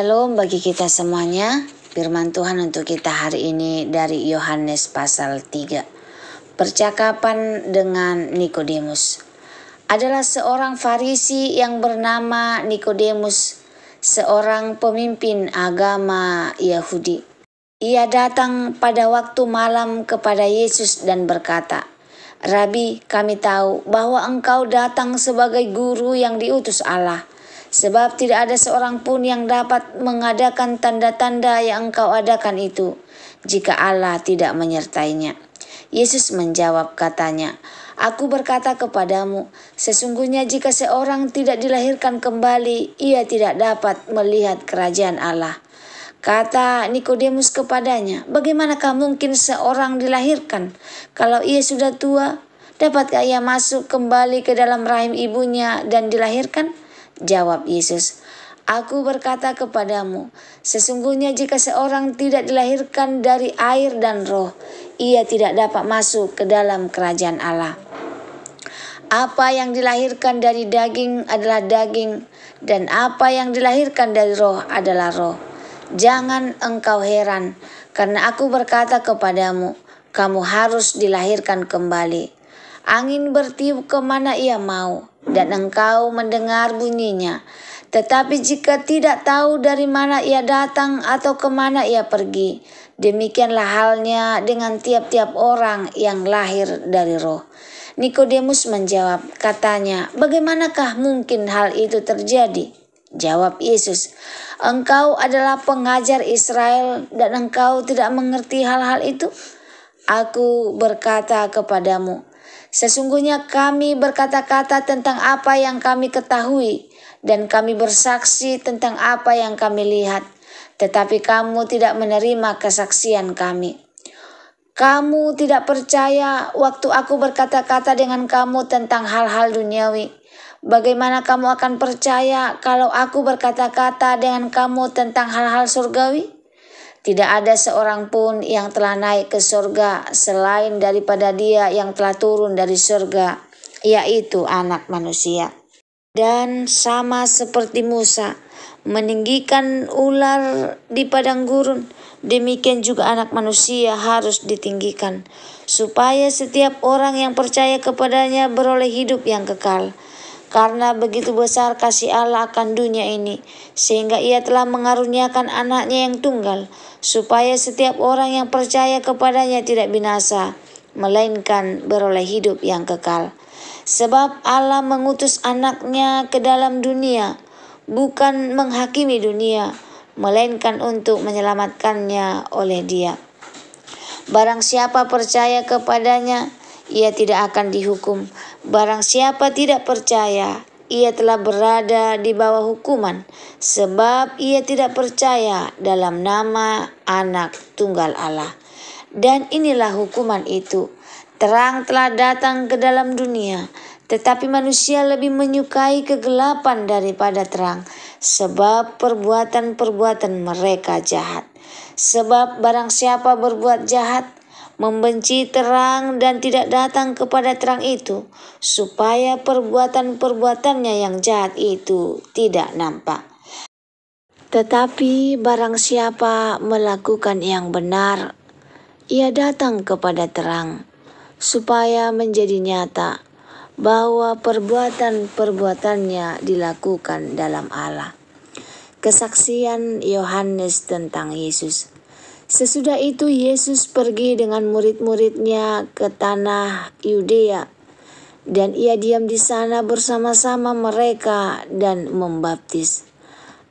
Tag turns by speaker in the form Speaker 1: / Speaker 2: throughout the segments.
Speaker 1: Shalom bagi kita semuanya. Firman Tuhan untuk kita hari ini dari Yohanes pasal 3. Percakapan dengan Nikodemus. Adalah seorang Farisi yang bernama Nikodemus, seorang pemimpin agama Yahudi. Ia datang pada waktu malam kepada Yesus dan berkata, "Rabi, kami tahu bahwa engkau datang sebagai guru yang diutus Allah. Sebab tidak ada seorang pun yang dapat mengadakan tanda-tanda yang engkau adakan itu, jika Allah tidak menyertainya." Yesus menjawab katanya, "Aku berkata kepadamu, sesungguhnya jika seorang tidak dilahirkan kembali, ia tidak dapat melihat kerajaan Allah." Kata Nikodemus kepadanya, "Bagaimanakah mungkin seorang dilahirkan kalau ia sudah tua? Dapatkah ia masuk kembali ke dalam rahim ibunya dan dilahirkan?" Jawab Yesus, "Aku berkata kepadamu, sesungguhnya jika seorang tidak dilahirkan dari air dan roh, ia tidak dapat masuk ke dalam kerajaan Allah. Apa yang dilahirkan dari daging adalah daging, dan apa yang dilahirkan dari roh adalah roh. Jangan engkau heran, karena aku berkata kepadamu, kamu harus dilahirkan kembali. Angin bertiup kemana ia mau, dan engkau mendengar bunyinya. Tetapi jika tidak tahu dari mana ia datang atau kemana ia pergi, demikianlah halnya dengan tiap-tiap orang yang lahir dari roh." Nikodemus menjawab, katanya, "Bagaimanakah mungkin hal itu terjadi?" Jawab Yesus, "Engkau adalah pengajar Israel dan engkau tidak mengerti hal-hal itu? Aku berkata kepadamu, sesungguhnya kami berkata-kata tentang apa yang kami ketahui, dan kami bersaksi tentang apa yang kami lihat, tetapi kamu tidak menerima kesaksian kami. Kamu tidak percaya waktu aku berkata-kata dengan kamu tentang hal-hal duniawi. Bagaimana kamu akan percaya kalau aku berkata-kata dengan kamu tentang hal-hal surgawi? Tidak ada seorang pun yang telah naik ke surga selain daripada Dia yang telah turun dari surga, yaitu Anak Manusia. Dan sama seperti Musa meninggikan ular di padang gurun, demikian juga Anak Manusia harus ditinggikan, supaya setiap orang yang percaya kepadanya beroleh hidup yang kekal. Karena begitu besar kasih Allah akan dunia ini, sehingga Ia telah mengaruniakan anaknya yang tunggal, supaya setiap orang yang percaya kepadanya tidak binasa, melainkan beroleh hidup yang kekal. Sebab Allah mengutus anaknya ke dalam dunia, bukan menghakimi dunia, melainkan untuk menyelamatkannya oleh Dia. Barang siapa percaya kepadanya, ia tidak akan dihukum. Barang siapa tidak percaya, ia telah berada di bawah hukuman, sebab ia tidak percaya dalam nama Anak Tunggal Allah. Dan inilah hukuman itu, terang telah datang ke dalam dunia, tetapi manusia lebih menyukai kegelapan daripada terang, sebab perbuatan-perbuatan mereka jahat. Sebab barang siapa berbuat jahat, membenci terang dan tidak datang kepada terang itu, supaya perbuatan-perbuatannya yang jahat itu tidak nampak. Tetapi barang siapa melakukan yang benar, ia datang kepada terang, supaya menjadi nyata bahwa perbuatan-perbuatannya dilakukan dalam Allah. Kesaksian Yohanes tentang Yesus. Sesudah itu Yesus pergi dengan murid-muridnya ke tanah Yudea, dan ia diam di sana bersama-sama mereka dan membaptis.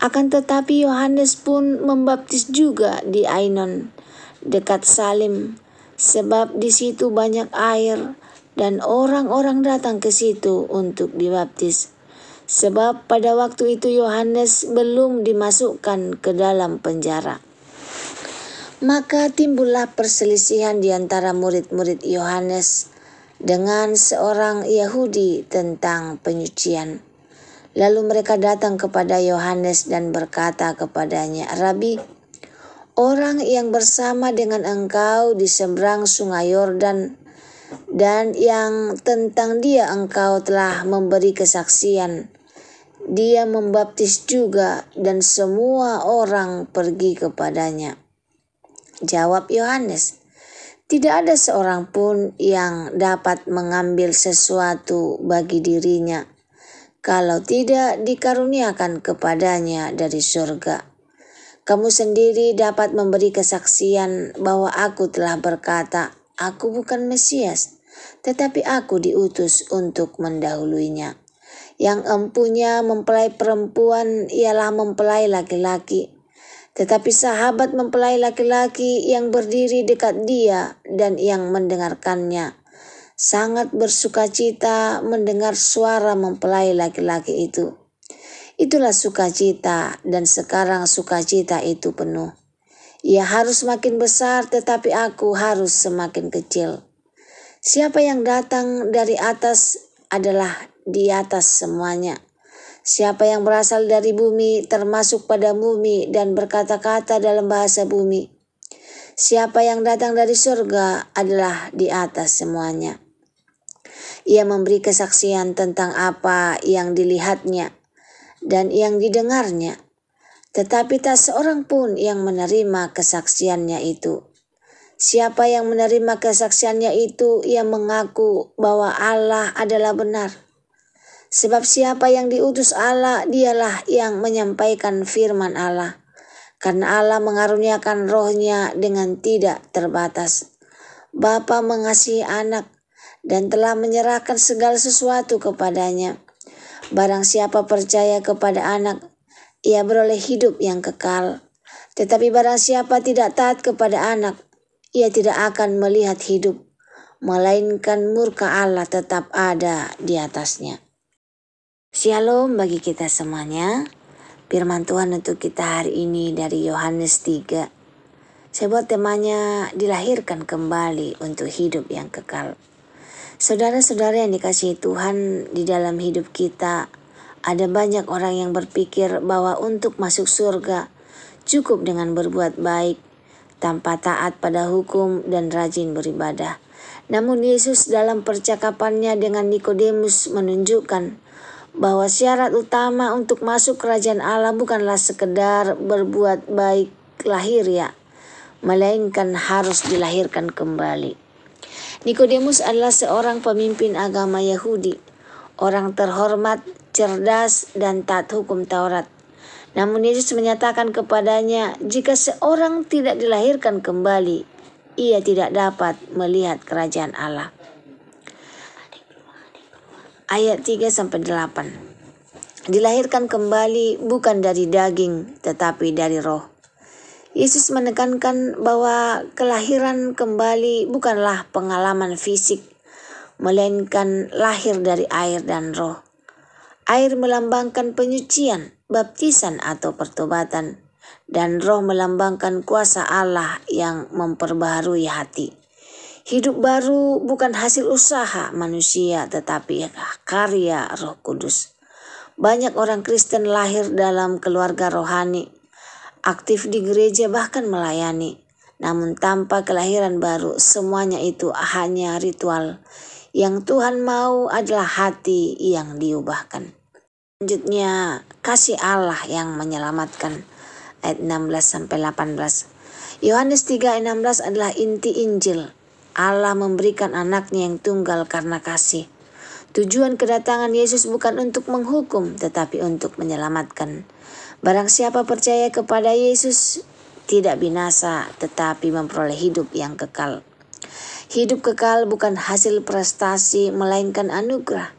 Speaker 1: Akan tetapi Yohanes pun membaptis juga di Ainon, dekat Salim, sebab di situ banyak air, dan orang-orang datang ke situ untuk dibaptis. Sebab pada waktu itu Yohanes belum dimasukkan ke dalam penjara. Maka timbullah perselisihan di antara murid-murid Yohanes dengan seorang Yahudi tentang penyucian. Lalu mereka datang kepada Yohanes dan berkata kepadanya, "Rabi, orang yang bersama dengan engkau di seberang sungai Yordan, dan yang tentang dia engkau telah memberi kesaksian, Dia membaptis juga dan semua orang pergi kepadanya. Jawab Yohanes, tidak ada seorang pun yang dapat mengambil sesuatu bagi dirinya kalau tidak dikaruniakan kepadanya dari surga. Kamu sendiri dapat memberi kesaksian bahwa aku telah berkata, aku bukan Mesias, tetapi aku diutus untuk mendahuluinya. Yang empunya mempelai perempuan ialah mempelai laki-laki. Tetapi sahabat mempelai laki-laki yang berdiri dekat dia dan yang mendengarkannya sangat bersukacita mendengar suara mempelai laki-laki itu. Itulah sukacita, dan sekarang sukacita itu penuh. Ia harus semakin besar, tetapi aku harus semakin kecil. Siapa yang datang dari atas adalah di atas semuanya. Siapa yang berasal dari bumi termasuk pada bumi dan berkata-kata dalam bahasa bumi. Siapa yang datang dari surga adalah di atas semuanya. Ia memberi kesaksian tentang apa yang dilihatnya dan yang didengarnya, tetapi tak seorang pun yang menerima kesaksiannya itu. Siapa yang menerima kesaksiannya itu, ia mengaku bahwa Allah adalah benar. Sebab siapa yang diutus Allah, dialah yang menyampaikan firman Allah. Karena Allah mengaruniakan rohnya dengan tidak terbatas. Bapa mengasihi anak dan telah menyerahkan segala sesuatu kepadanya. Barang siapa percaya kepada anak, ia beroleh hidup yang kekal. Tetapi barang siapa tidak taat kepada anak, ia tidak akan melihat hidup, melainkan murka Allah tetap ada di atasnya. Shalom bagi kita semuanya. Firman Tuhan untuk kita hari ini dari Yohanes 3. Sebuah temanya dilahirkan kembali untuk hidup yang kekal. Saudara-saudara yang dikasihi Tuhan, di dalam hidup kita ada banyak orang yang berpikir bahwa untuk masuk surga cukup dengan berbuat baik, tanpa taat pada hukum dan rajin beribadah. Namun Yesus dalam percakapannya dengan Nikodemus menunjukkan bahwa syarat utama untuk masuk kerajaan Allah bukanlah sekedar berbuat baik lahiriah, melainkan harus dilahirkan kembali. Nikodemus adalah seorang pemimpin agama Yahudi, orang terhormat, cerdas, dan taat hukum Taurat. Namun Yesus menyatakan kepadanya, jika seorang tidak dilahirkan kembali, ia tidak dapat melihat kerajaan Allah. Ayat 3-8. Dilahirkan kembali bukan dari daging, tetapi dari roh. Yesus menekankan bahwa kelahiran kembali bukanlah pengalaman fisik, melainkan lahir dari air dan roh. Air melambangkan penyucian, baptisan atau pertobatan, dan roh melambangkan kuasa Allah yang memperbaharui hati. Hidup baru bukan hasil usaha manusia, tetapi karya Roh Kudus. Banyak orang Kristen lahir dalam keluarga rohani, aktif di gereja bahkan melayani. Namun tanpa kelahiran baru, semuanya itu hanya ritual. Yang Tuhan mau adalah hati yang diubahkan. Selanjutnya, kasih Allah yang menyelamatkan. Ayat 16-18. Yohanes 3:16 adalah inti Injil. Allah memberikan anaknya yang tunggal karena kasih. Tujuan kedatangan Yesus bukan untuk menghukum, tetapi untuk menyelamatkan. Barang siapa percaya kepada Yesus tidak binasa, tetapi memperoleh hidup yang kekal. Hidup kekal bukan hasil prestasi, melainkan anugerah.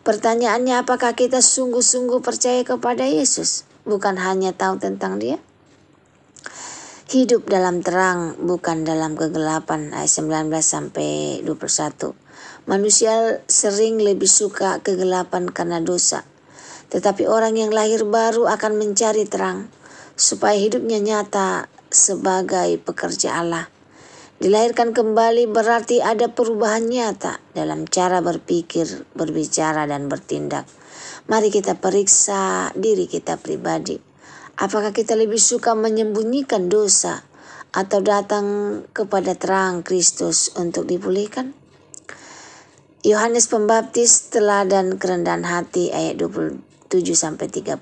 Speaker 1: Pertanyaannya, apakah kita sungguh-sungguh percaya kepada Yesus, bukan hanya tahu tentang Dia? Hidup dalam terang, bukan dalam kegelapan. Ayat 19-21. Manusia sering lebih suka kegelapan karena dosa. Tetapi orang yang lahir baru akan mencari terang, supaya hidupnya nyata sebagai pekerja Allah. Dilahirkan kembali berarti ada perubahan nyata dalam cara berpikir, berbicara, dan bertindak. Mari kita periksa diri kita pribadi. Apakah kita lebih suka menyembunyikan dosa atau datang kepada terang Kristus untuk dipulihkan? Yohanes Pembaptis, teladan kerendahan hati, ayat 7-30.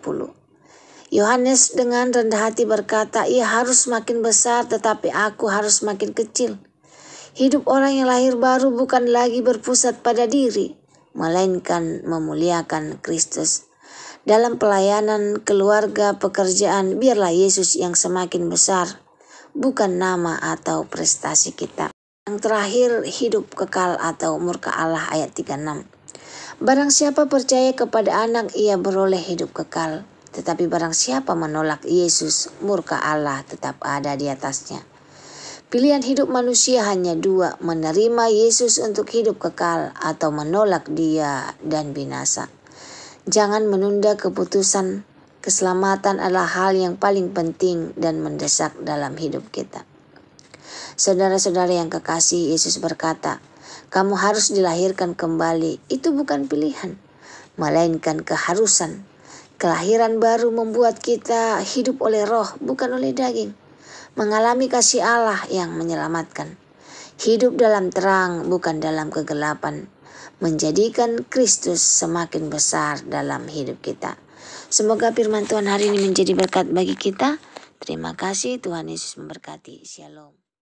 Speaker 1: Yohanes dengan rendah hati berkata, ia harus makin besar tetapi aku harus makin kecil. Hidup orang yang lahir baru bukan lagi berpusat pada diri, melainkan memuliakan Kristus. Dalam pelayanan, keluarga, pekerjaan, biarlah Yesus yang semakin besar, bukan nama atau prestasi kita. Yang terakhir, hidup kekal atau murka Allah ayat 36. Barang siapa percaya kepada anak, ia beroleh hidup kekal. Tetapi barang siapa menolak Yesus, murka Allah tetap ada di atasnya. Pilihan hidup manusia hanya dua, menerima Yesus untuk hidup kekal atau menolak Dia dan binasa. Jangan menunda keputusan. Keselamatan adalah hal yang paling penting dan mendesak dalam hidup kita. Saudara-saudara yang kekasih, Yesus berkata, kamu harus dilahirkan kembali. Itu bukan pilihan, melainkan keharusan. Kelahiran baru membuat kita hidup oleh roh, bukan oleh daging. Mengalami kasih Allah yang menyelamatkan. Hidup dalam terang, bukan dalam kegelapan. Menjadikan Kristus semakin besar dalam hidup kita. Semoga firman Tuhan hari ini menjadi berkat bagi kita. Terima kasih, Tuhan Yesus memberkati. Shalom.